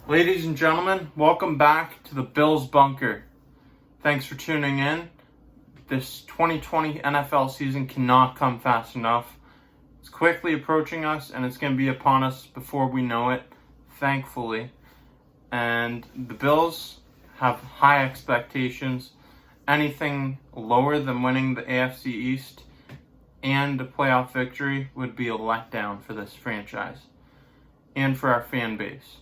Ladies and gentlemen, welcome back to the Bills Bunker. Thanks for tuning in. This 2020 NFL season cannot come fast enough. It's quickly approaching us, and it's going to be upon us before we know it, thankfully. And the Bills have high expectations. Anything lower than winning the AFC East and a playoff victory would be a letdown for this franchise and for our fan base.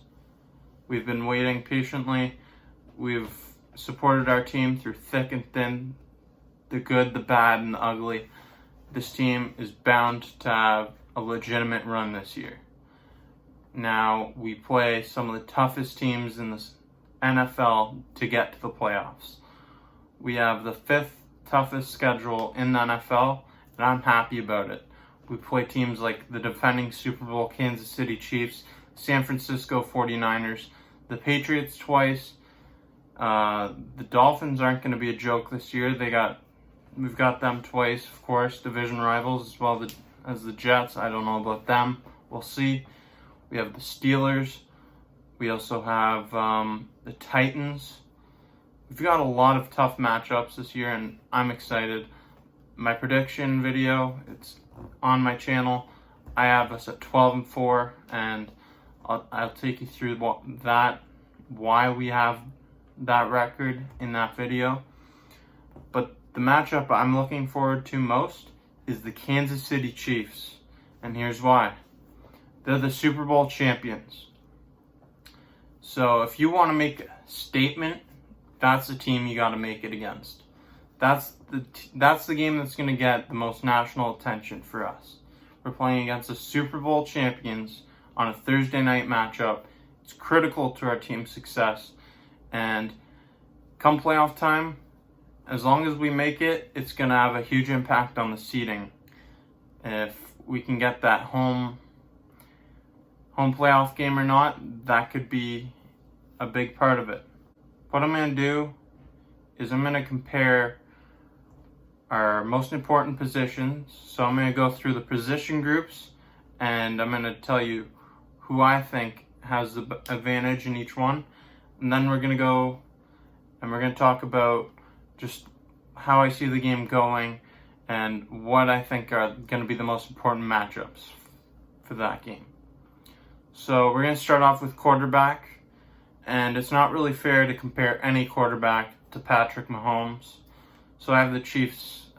We've been waiting patiently. We've supported our team through thick and thin, the good, the bad, and the ugly. This team is bound to have a legitimate run this year. Now, we play some of the toughest teams in the NFL to get to the playoffs. We have the 5th toughest schedule in the NFL, and I'm happy about it. We play teams like the defending Super Bowl Kansas City Chiefs, San Francisco 49ers, the Patriots twice. The Dolphins aren't going to be a joke this year. We've got them twice, of course, division rivals, as well as the Jets. I don't know about them. We'll see. We have the Steelers. We also have the Titans. We've got a lot of tough matchups this year, and I'm excited. My prediction video, it's on my channel. I have us at 12-4, and I'll take you through why we have that record in that video. But the matchup I'm looking forward to most is the Kansas City Chiefs, and here's why. They're the Super Bowl champions. So if you want to make a statement, that's the team you got to make it against. That's the game that's going to get the most national attention for us. We're playing against the Super Bowl champions on a Thursday night matchup. It's critical to our team's success. And come playoff time, as long as we make it, it's going to have a huge impact on the seeding. If we can get that home playoff game or not, that could be a big part of it. What I'm going to do is I'm going to compare our most important positions. So I'm going to go through the position groups, and I'm going to tell you who I think has the advantage in each one. And then we're going to go and we're going to talk about just how I see the game going and what I think are going to be the most important matchups for that game. So we're going to start off with quarterback. And it's not really fair to compare any quarterback to Patrick Mahomes. So I have the Chiefs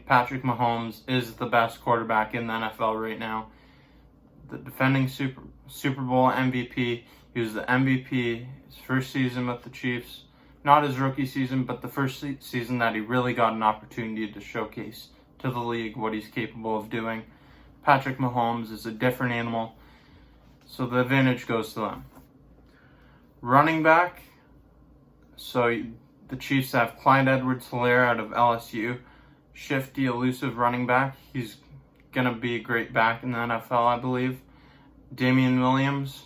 Patrick Mahomes is the best quarterback in the NFL right now. The defending Super Bowl MVP. He was the MVP his first season with the Chiefs. Not his rookie season, but the first season that he really got an opportunity to showcase to the league what he's capable of doing. Patrick Mahomes is a different animal, so the advantage goes to them. Running back, so the Chiefs have Clyde Edwards-Helaire out of LSU. Shifty, elusive running back. He's going to be a great back in the NFL, I believe. Damian Williams.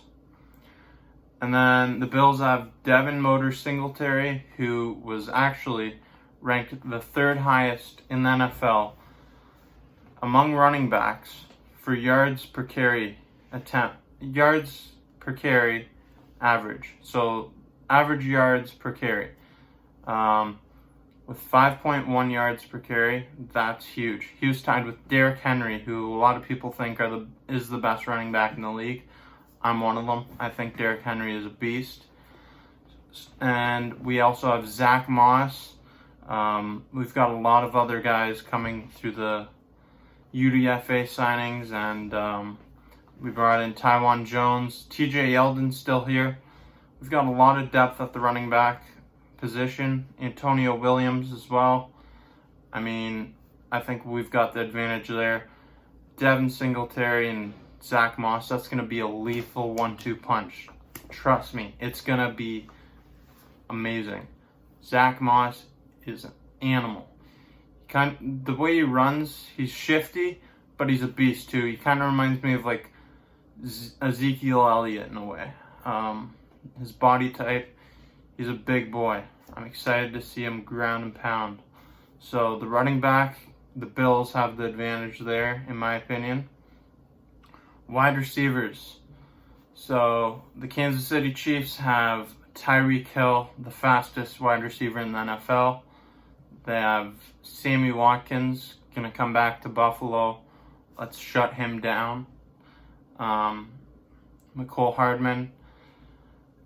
And then the Bills have Devin Motor Singletary, who was actually ranked the 3rd highest in the NFL among running backs for yards per carry average. So average yards per carry. With 5.1 yards per carry, that's huge. He was tied with Derrick Henry, who a lot of people think is the best running back in the league. I'm one of them. I think Derrick Henry is a beast. And we also have Zach Moss. We've got a lot of other guys coming through the UDFA signings, and we brought in Tywan Jones. TJ Yeldon's still here. We've got a lot of depth at the running back position. Antonio Williams as well. I think we've got the advantage there. Devin Singletary and Zach Moss, that's going to be a lethal 1-2 punch. Trust me, it's going to be amazing. Zach Moss is an animal. The way he runs, he's shifty, but he's a beast too. He kind of reminds me of like Ezekiel Elliott in a way. His body type, he's a big boy. I'm excited to see him ground and pound. So the running back, the Bills have the advantage there, in my opinion. Wide receivers. So the Kansas City Chiefs have Tyreek Hill, the fastest wide receiver in the NFL. They have Sammy Watkins, going to come back to Buffalo. Let's shut him down. McCole Hardman.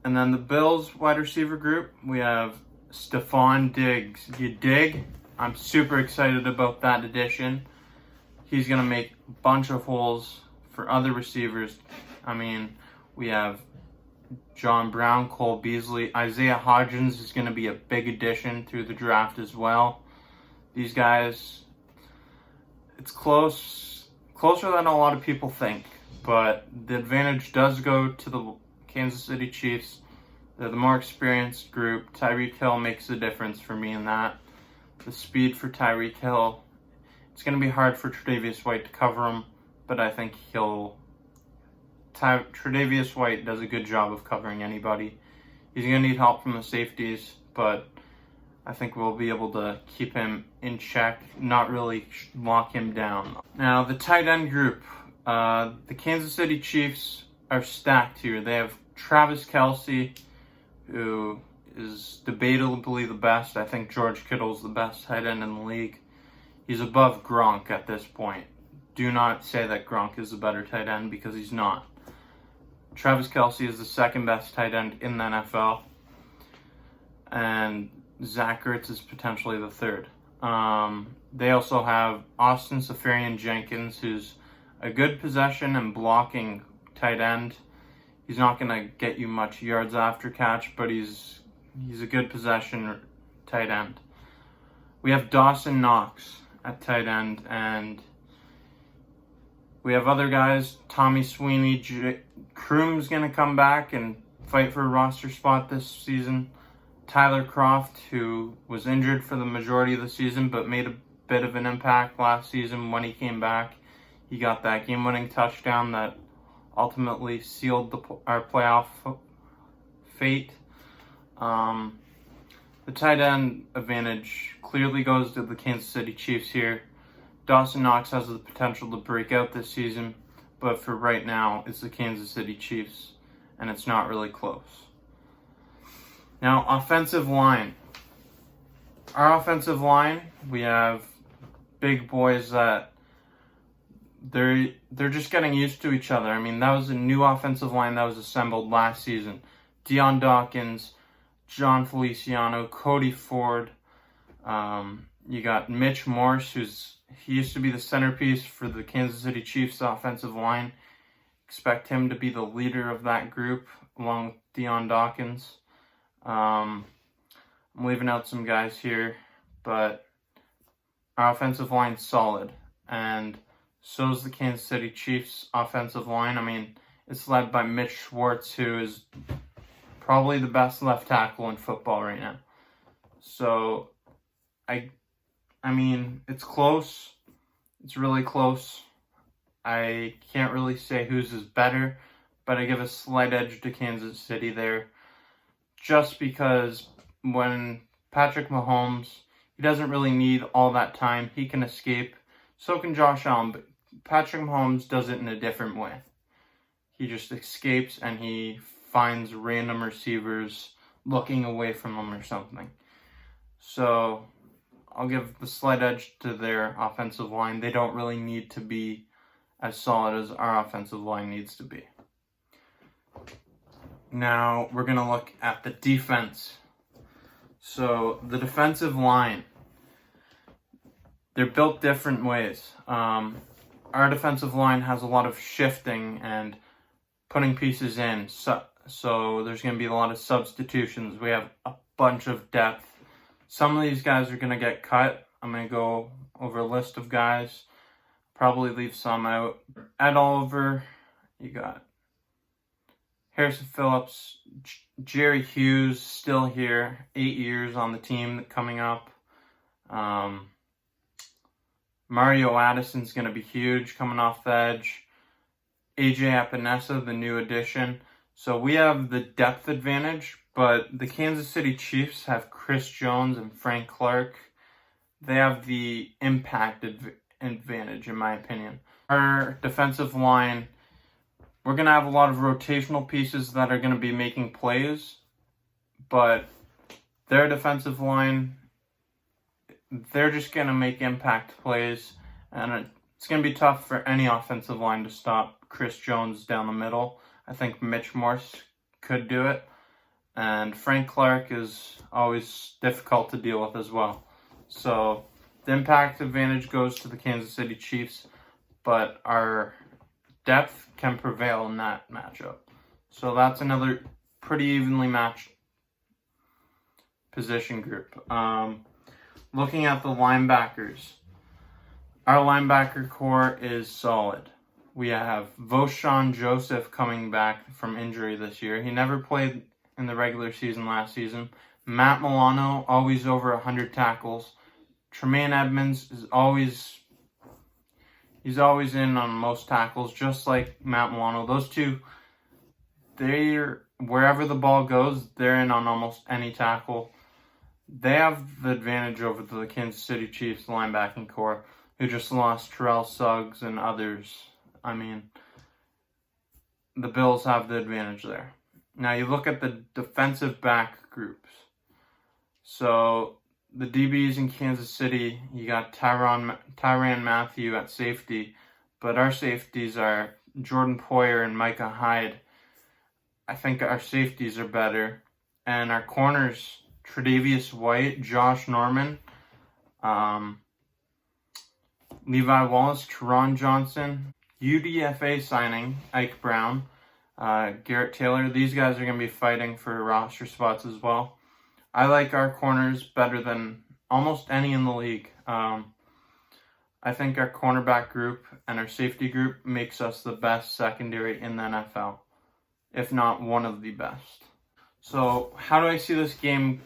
And then the Bills wide receiver group, we have Stephon Diggs. You dig? I'm super excited about that addition. He's going to make a bunch of holes for other receivers. I mean, we have John Brown, Cole Beasley. Isaiah Hodgins is going to be a big addition through the draft as well. These guys, it's closer than a lot of people think, but the advantage does go to the Kansas City Chiefs. They're the more experienced group. Tyreek Hill makes a difference for me in that. The speed for Tyreek Hill, it's going to be hard for Tre'Davious White to cover him, but I think Tre'Davious White does a good job of covering anybody. He's going to need help from the safeties, but I think we'll be able to keep him in check, not really lock him down. Now, the tight end group. The Kansas City Chiefs are stacked here. They have Travis Kelce, who is debatably the best. I think George Kittle's the best tight end in the league. He's above Gronk at this point. Do not say that Gronk is a better tight end, because he's not. Travis Kelce is the second best tight end in the NFL. And Zach Ertz is potentially the third. They also have Austin Seferian-Jenkins, who's a good possession and blocking tight end. He's not going to get you much yards after catch, but he's a good possession tight end. We have Dawson Knox at tight end, and we have other guys. Tommy Sweeney, Kroom's going to come back and fight for a roster spot this season. Tyler Kroft, who was injured for the majority of the season but made a bit of an impact last season when he came back. He got that game-winning touchdown that ultimately sealed our playoff fate. The tight end advantage clearly goes to the Kansas City Chiefs here. Dawson Knox has the potential to break out this season, but for right now, it's the Kansas City Chiefs, and it's not really close. Now, offensive line. Our offensive line, we have big boys that they're just getting used to each other. I mean, that was a new offensive line that was assembled last season. Deion Dawkins, John Feliciano, Cody Ford. You got Mitch Morse, he used to be the centerpiece for the Kansas City Chiefs offensive line. Expect him to be the leader of that group along with Deion Dawkins. I'm leaving out some guys here, but our offensive line's solid, and so is the Kansas City Chiefs offensive line. I mean, it's led by Mitch Schwartz, who is probably the best left tackle in football right now. So, I mean, it's close. It's really close. I can't really say whose is better, but I give a slight edge to Kansas City there, just because when Patrick Mahomes, he doesn't really need all that time. He can escape. So can Josh Allen, but Patrick Mahomes does it in a different way. He just escapes and he finds random receivers looking away from him or something. So I'll give the slight edge to their offensive line. They don't really need to be as solid as our offensive line needs to be. Now we're going to look at the defense. So the defensive line, they're built different ways. Our defensive line has a lot of shifting and putting pieces in. So there's going to be a lot of substitutions. We have a bunch of depth. Some of these guys are going to get cut. I'm going to go over a list of guys. Probably leave some out. Ed Oliver, you got Harrison Phillips, Jerry Hughes still here, 8 years on the team coming up. Mario Addison's going to be huge coming off the edge. AJ Epinesa, the new addition. So we have the depth advantage, but the Kansas City Chiefs have Chris Jones and Frank Clark. They have the impact advantage, in my opinion. Our defensive line, we're going to have a lot of rotational pieces that are going to be making plays, but their defensive line, they're just going to make impact plays, and it's going to be tough for any offensive line to stop Chris Jones down the middle. I think Mitch Morse could do it, and Frank Clark is always difficult to deal with as well. So the impact advantage goes to the Kansas City Chiefs, but our depth can prevail in that matchup. So that's another pretty evenly matched position group. Looking at the linebackers, our linebacker core is solid. We have Voshon Joseph coming back from injury this year. He never played in the regular season last season. Matt Milano, always over 100 tackles. Tremaine Edmonds is always in on most tackles, just like Matt Milano. Those two, wherever the ball goes, they're in on almost any tackle. They have the advantage over the Kansas City Chiefs linebacking core, who just lost Terrell Suggs and others. I mean, the Bills have the advantage there. Now you look at the defensive back groups. So the DBs in Kansas City, you got Tyrann Mathieu at safety, but our safeties are Jordan Poyer and Micah Hyde. I think our safeties are better. And our corners, Tre'Davious White, Josh Norman, Levi Wallace, Teron Johnson, UDFA signing, Ike Brown, Garrett Taylor. These guys are going to be fighting for roster spots as well. I like our corners better than almost any in the league. I think our cornerback group and our safety group makes us the best secondary in the NFL, if not one of the best. So how do I see this game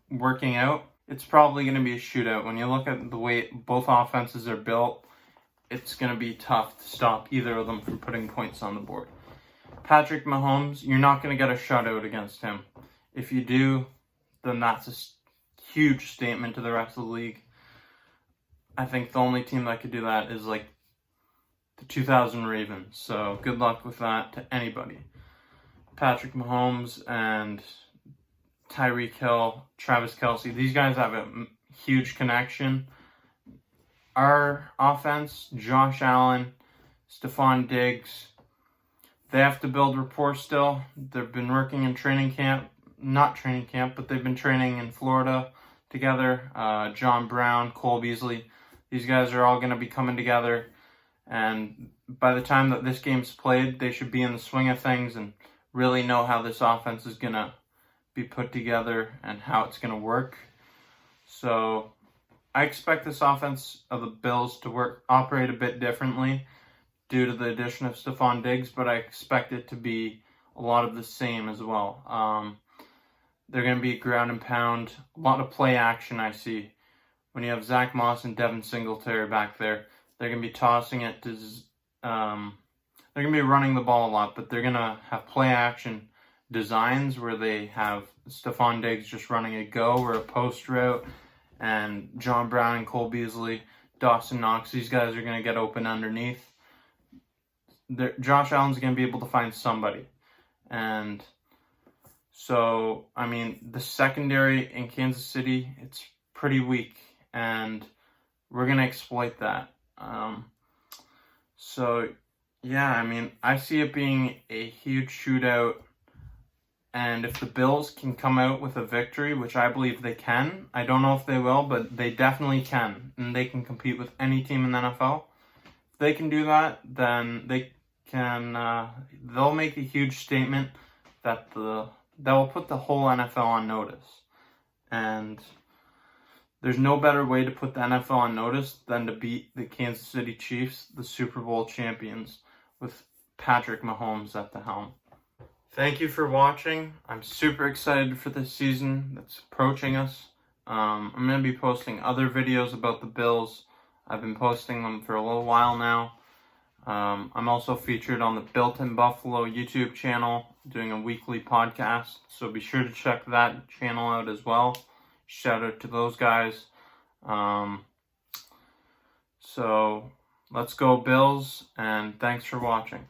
working out? It's probably going to be a shootout. When you look at the way both offenses are built, it's going to be tough to stop either of them from putting points on the board. Patrick Mahomes, you're not going to get a shutout against him. If you do, then that's a huge statement to the rest of the league. I think the only team that could do that is like the 2000 Ravens. So good luck with that to anybody. Patrick Mahomes and Tyreek Hill, Travis Kelce, these guys have a huge connection. Our offense, Josh Allen, Stephon Diggs, they have to build rapport still. They've been working in but they've been training in Florida together. John Brown, Cole Beasley, these guys are all going to be coming together. And by the time that this game's played, they should be in the swing of things and really know how this offense is going to be put together and how it's going to work. So I expect this offense of the Bills to operate a bit differently due to the addition of Stephon Diggs, but I expect it to be a lot of the same as well. They're going to be ground and pound, a lot of play action I see. When you have Zach Moss and Devin Singletary back there, they're going to be tossing it to... they're going to be running the ball a lot, but they're going to have play action designs where they have Stephon Diggs just running a go or a post route, and John Brown and Cole Beasley, Dawson Knox, these guys are going to get open underneath. Josh Allen's going to be able to find somebody. And so, I mean, the secondary in Kansas City, it's pretty weak, and we're going to exploit that. So, yeah, I mean, I see it being a huge shootout, and if the Bills can come out with a victory, which I believe they can, I don't know if they will, but they definitely can, and they can compete with any team in the NFL. If they can do that, then they'll make a huge statement that will put the whole NFL on notice. And there's no better way to put the NFL on notice than to beat the Kansas City Chiefs, the Super Bowl champions, with Patrick Mahomes at the helm. Thank you for watching. I'm super excited for this season that's approaching us. I'm going to be posting other videos about the Bills. I've been posting them for a little while now. I'm also featured on the Built in Buffalo YouTube channel, doing a weekly podcast, so be sure to check that channel out as well. Shout out to those guys. So let's go Bills, and thanks for watching.